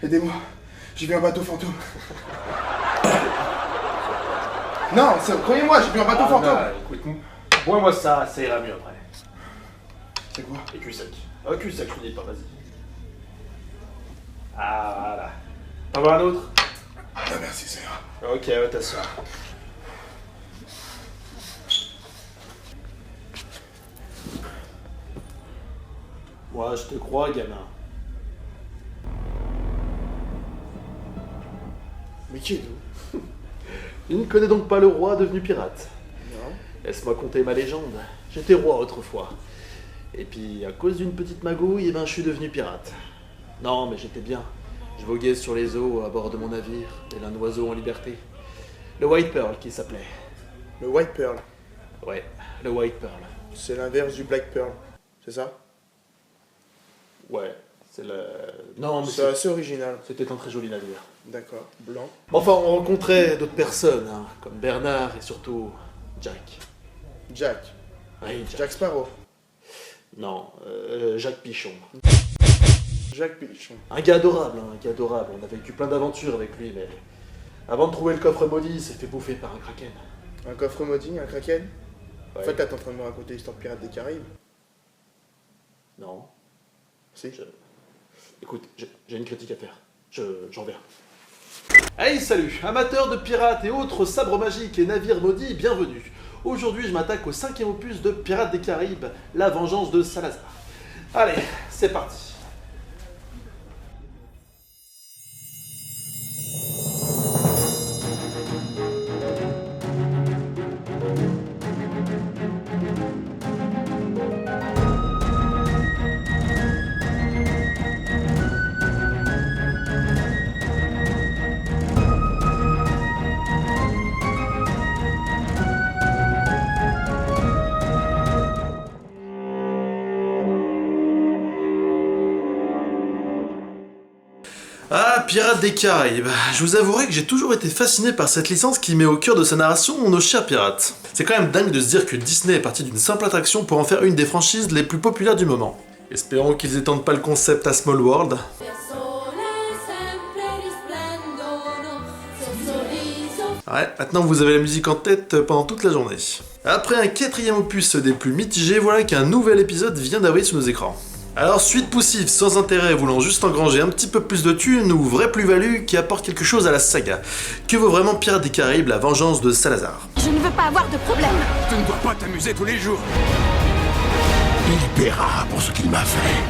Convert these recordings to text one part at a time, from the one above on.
Aidez-moi. J'ai vu un bateau fantôme. Non, croyez-moi, j'ai vu un bateau fantôme. Écoute, bois-moi ça ira mieux après. C'est quoi? Et cul sec. Oh, cul sec, je te dis pas, vas-y. Ah, voilà. T'en veux un autre? Ah, merci, ça ira. Ok, va t'asseoir. Moi, je te crois, gamin. Mais qui êtes-vous? Il ne connaît donc pas le roi devenu pirate. Non. Laisse-moi conter ma légende. J'étais roi autrefois. Et puis, à cause d'une petite magouille, je suis devenu pirate. Non, mais j'étais bien. Je voguais sur les eaux à bord de mon navire, tel un oiseau en liberté. Le White Pearl qui s'appelait. Le White Pearl. Ouais, le White Pearl. C'est l'inverse du Black Pearl. C'est ça? Ouais, c'est le... Non, mais C'est assez original. c'était un très joli navire. D'accord. Blanc. Enfin, on rencontrait d'autres personnes, hein, comme Bernard et surtout Jack. Jack. Oui, Jack. Jack Sparrow. Non, Jacques Pichon. Jack Pichon. Un gars adorable, hein, un gars adorable. On a vécu plein d'aventures avec lui, mais avant de trouver le coffre maudit, il s'est fait bouffer par un kraken. Un coffre maudit, un kraken. Ouais. En fait, là, t'es en train de me raconter l'histoire de Pirates des Caraïbes. Non. Si. Écoute, j'ai une critique à faire. J'en viens. Hey, salut, amateurs de pirates et autres sabres magiques et navires maudits, bienvenue. Aujourd'hui, je m'attaque au 5e opus de Pirates des Caraïbes, La Vengeance de Salazar. Allez, c'est parti. Ah, Pirates des Caraïbes. Je vous avouerai que j'ai toujours été fasciné par cette licence qui met au cœur de sa narration nos chers pirates. C'est quand même dingue de se dire que Disney est parti d'une simple attraction pour en faire une des franchises les plus populaires du moment. Espérons qu'ils étendent pas le concept à Small World. Ouais, maintenant vous avez la musique en tête pendant toute la journée. Après un 4e opus des plus mitigés, voilà qu'un nouvel épisode vient d'arriver sur nos écrans. Alors, suite poussive, sans intérêt, voulant juste engranger un petit peu plus de thunes ou vraie plus-value qui apporte quelque chose à la saga. Que vaut vraiment Pirates des Caraïbes, La Vengeance de Salazar? Je ne veux pas avoir de problème. Tu ne dois pas t'amuser tous les jours. Il paiera pour ce qu'il m'a fait.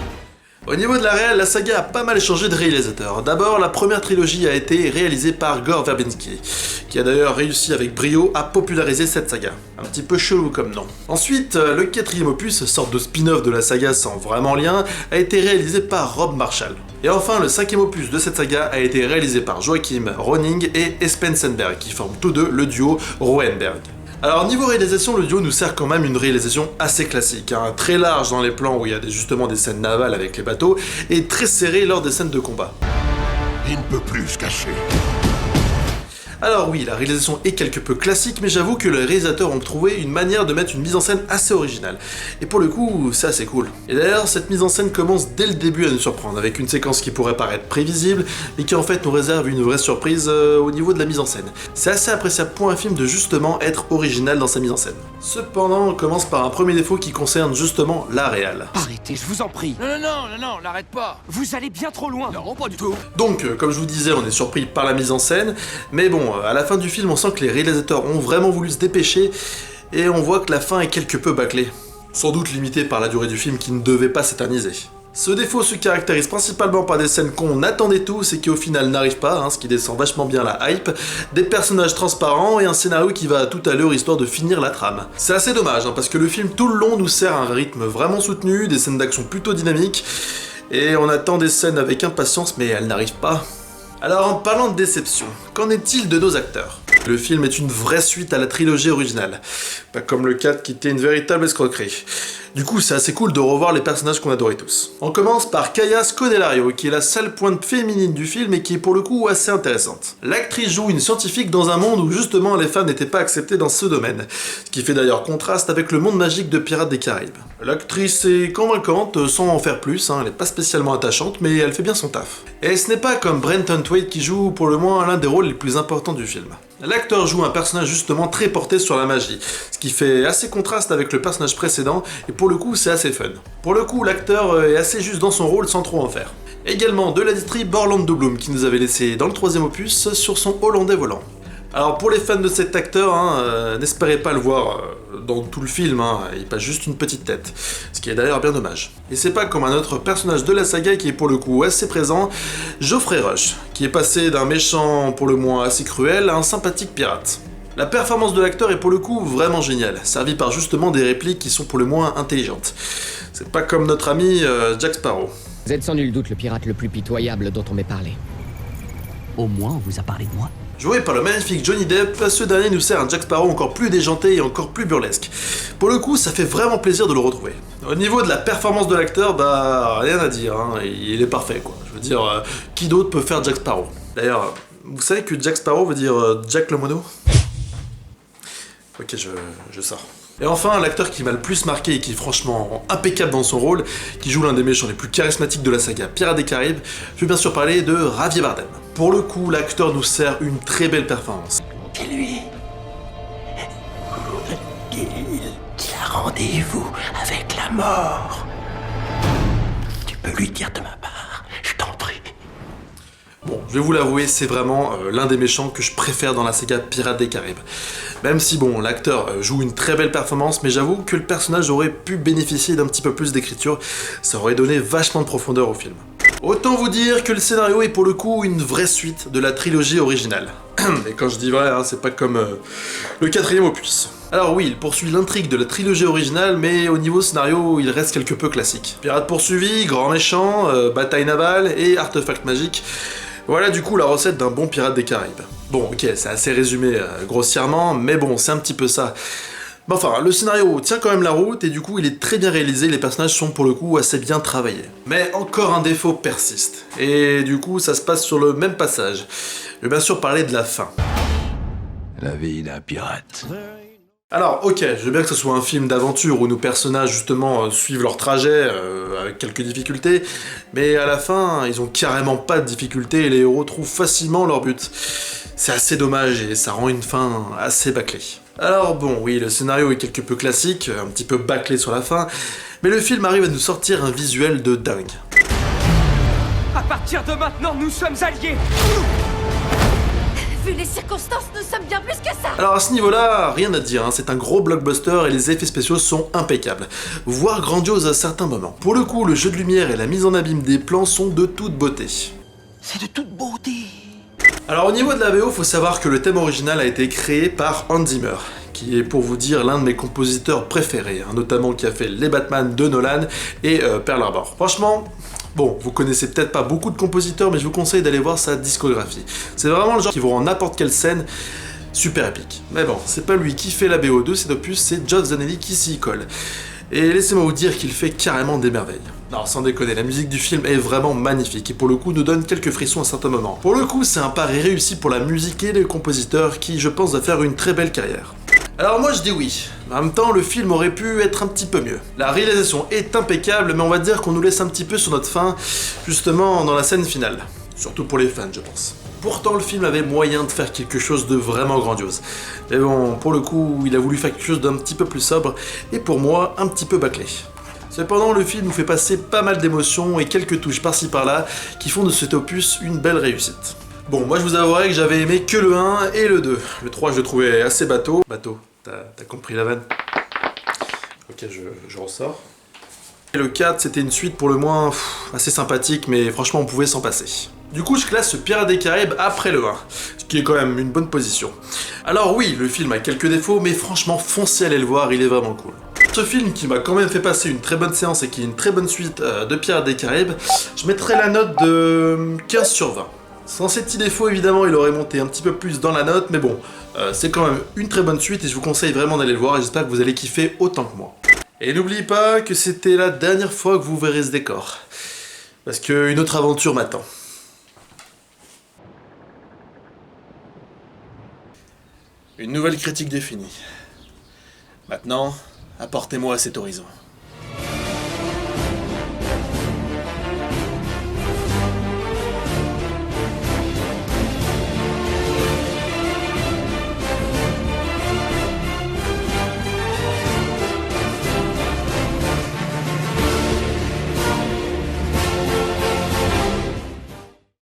Au niveau de la réal, la saga a pas mal changé de réalisateur. D'abord, la première trilogie a été réalisée par Gore Verbinski, qui a d'ailleurs réussi avec brio à populariser cette saga. Un petit peu chelou comme nom. Ensuite, le 4e opus, sorte de spin-off de la saga sans vraiment lien, a été réalisé par Rob Marshall. Et enfin, le 5e opus de cette saga a été réalisé par Joachim Ronning et Espen Sandberg, qui forment tous deux le duo Roenberg. Alors niveau réalisation, le duo nous sert quand même une réalisation assez classique, hein, très large dans les plans où il y a justement des scènes navales avec les bateaux, et très serré lors des scènes de combat. Il ne peut plus se cacher. Alors oui, la réalisation est quelque peu classique, mais j'avoue que les réalisateurs ont trouvé une manière de mettre une mise en scène assez originale. Et pour le coup, c'est assez cool. Et d'ailleurs, cette mise en scène commence dès le début à nous surprendre, avec une séquence qui pourrait paraître prévisible, mais qui en fait nous réserve une vraie surprise au niveau de la mise en scène. C'est assez appréciable pour un film de justement être original dans sa mise en scène. Cependant, on commence par un premier défaut qui concerne justement la réal. Arrêtez, je vous en prie. Non, l'arrête pas. Vous allez bien trop loin. Non, pas du tout. Donc, comme je vous disais, on est surpris par la mise en scène, mais bon, à la fin du film, on sent que les réalisateurs ont vraiment voulu se dépêcher, et on voit que la fin est quelque peu bâclée. Sans doute limitée par la durée du film qui ne devait pas s'éterniser. Ce défaut se caractérise principalement par des scènes qu'on attendait tous et qui au final n'arrivent pas, hein, ce qui descend vachement bien la hype, des personnages transparents et un scénario qui va à toute allure histoire de finir la trame. C'est assez dommage, hein, parce que le film tout le long nous sert un rythme vraiment soutenu, des scènes d'action plutôt dynamiques, et on attend des scènes avec impatience mais elles n'arrivent pas. Alors en parlant de déception, qu'en est-il de nos acteurs ? Le film est une vraie suite à la trilogie originale, pas comme le 4 qui était une véritable escroquerie. Du coup, c'est assez cool de revoir les personnages qu'on adorait tous. On commence par Kaya Scodelario, qui est la seule pointe féminine du film et qui est pour le coup assez intéressante. L'actrice joue une scientifique dans un monde où justement les femmes n'étaient pas acceptées dans ce domaine, ce qui fait d'ailleurs contraste avec le monde magique de Pirates des Caraïbes. L'actrice est convaincante, sans en faire plus, elle est pas spécialement attachante, mais elle fait bien son taf. Et ce n'est pas comme Brenton Twait qui joue pour le moins l'un des rôles les plus importants du film. L'acteur joue un personnage justement très porté sur la magie, ce qui fait assez contraste avec le personnage précédent, et pour le coup c'est assez fun. Pour le coup l'acteur est assez juste dans son rôle sans trop en faire. Également de la distrib Orlando Bloom qui nous avait laissé dans le 3e opus sur son hollandais volant. Alors pour les fans de cet acteur, n'espérez pas le voir dans tout le film, il passe juste une petite tête, ce qui est d'ailleurs bien dommage. Et c'est pas comme un autre personnage de la saga qui est pour le coup assez présent, Geoffrey Rush, qui est passé d'un méchant pour le moins assez cruel à un sympathique pirate. La performance de l'acteur est pour le coup vraiment géniale, servie par justement des répliques qui sont pour le moins intelligentes. C'est pas comme notre ami Jack Sparrow. Vous êtes sans nul doute le pirate le plus pitoyable dont on m'ait parlé. Au moins, on vous a parlé de moi. Joué par le magnifique Johnny Depp, ce dernier nous sert un Jack Sparrow encore plus déjanté et encore plus burlesque. Pour le coup, ça fait vraiment plaisir de le retrouver. Au niveau de la performance de l'acteur, rien à dire, il est parfait quoi. Je veux dire, qui d'autre peut faire Jack Sparrow? D'ailleurs, vous savez que Jack Sparrow veut dire Jack le mono? Ok, je sors. Et enfin, l'acteur qui m'a le plus marqué et qui est franchement impeccable dans son rôle, qui joue l'un des méchants les plus charismatiques de la saga Pirates des Caraïbes, je vais bien sûr parler de Javier Bardem. Pour le coup, l'acteur nous sert une très belle performance. Et lui, il a rendez-vous avec la mort. Tu peux lui dire de ma part, je t'en prie. Bon, je vais vous l'avouer, c'est vraiment l'un des méchants que je préfère dans la saga Pirates des Caraïbes. Même si bon, l'acteur joue une très belle performance, mais j'avoue que le personnage aurait pu bénéficier d'un petit peu plus d'écriture, ça aurait donné vachement de profondeur au film. Autant vous dire que le scénario est pour le coup une vraie suite de la trilogie originale. Et quand je dis vrai, c'est pas comme le 4e opus. Alors oui, il poursuit l'intrigue de la trilogie originale, mais au niveau scénario, il reste quelque peu classique. Pirates poursuivis, grand méchant, bataille navale et artefacts magiques. Voilà du coup la recette d'un bon pirate des Caraïbes. Bon ok, c'est assez résumé grossièrement, mais bon, c'est un petit peu ça. Mais enfin, le scénario tient quand même la route et du coup il est très bien réalisé, les personnages sont pour le coup assez bien travaillés. Mais encore un défaut persiste, et du coup ça se passe sur le même passage. Je vais bien sûr parler de la fin. La vie d'un pirate. Alors ok, je veux bien que ce soit un film d'aventure où nos personnages justement suivent leur trajet avec quelques difficultés, mais à la fin, ils ont carrément pas de difficultés et les héros trouvent facilement leur but. C'est assez dommage et ça rend une fin assez bâclée. Alors bon, oui, le scénario est quelque peu classique, un petit peu bâclé sur la fin, mais le film arrive à nous sortir un visuel de dingue. À partir de maintenant, nous sommes alliés. Vu les circonstances, nous sommes bien plus que ça. Alors à ce niveau-là, rien à dire, c'est un gros blockbuster et les effets spéciaux sont impeccables, voire grandioses à certains moments. Pour le coup, le jeu de lumière et la mise en abîme des plans sont de toute beauté. C'est de toute beauté. Alors au niveau de la VO, faut savoir que le thème original a été créé par Hans Zimmer, qui est pour vous dire l'un de mes compositeurs préférés, notamment qui a fait les Batman de Nolan et Pearl Harbor. Franchement, bon, vous connaissez peut-être pas beaucoup de compositeurs, mais je vous conseille d'aller voir sa discographie. C'est vraiment le genre qui vous rend n'importe quelle scène super épique. Mais bon, c'est pas lui qui fait la BO de cet opus, c'est Geoff Zanelli qui s'y colle. Et laissez-moi vous dire qu'il fait carrément des merveilles. Non, sans déconner, la musique du film est vraiment magnifique et pour le coup nous donne quelques frissons à certains moments. Pour le coup, c'est un pari réussi pour la musique et les compositeurs qui, je pense, va faire une très belle carrière. Alors moi je dis oui, mais en même temps le film aurait pu être un petit peu mieux. La réalisation est impeccable, mais on va dire qu'on nous laisse un petit peu sur notre faim, justement dans la scène finale. Surtout pour les fans, je pense. Pourtant le film avait moyen de faire quelque chose de vraiment grandiose. Mais bon, pour le coup, il a voulu faire quelque chose d'un petit peu plus sobre, et pour moi, un petit peu bâclé. Cependant, le film nous fait passer pas mal d'émotions et quelques touches par-ci par-là qui font de cet opus une belle réussite. Bon, moi je vous avouerai que j'avais aimé que le 1 et le 2. Le 3 je le trouvais assez bateau. Bateau, t'as compris la vanne? Ok, je ressors. Et le 4 c'était une suite pour le moins assez sympathique, mais franchement on pouvait s'en passer. Du coup je classe ce Pirates des Caraïbes après le 1, ce qui est quand même une bonne position. Alors oui, le film a quelques défauts, mais franchement foncez aller le voir, il est vraiment cool. Ce film qui m'a quand même fait passer une très bonne séance et qui est une très bonne suite de Pirates des Caraïbes, je mettrai la note de 15 sur 20. Sans ces petits défauts, évidemment, il aurait monté un petit peu plus dans la note, mais bon, c'est quand même une très bonne suite et je vous conseille vraiment d'aller le voir et j'espère que vous allez kiffer autant que moi. Et n'oubliez pas que c'était la dernière fois que vous verrez ce décor, parce qu'une autre aventure m'attend. Une nouvelle critique définie. Maintenant, apportez-moi cet horizon.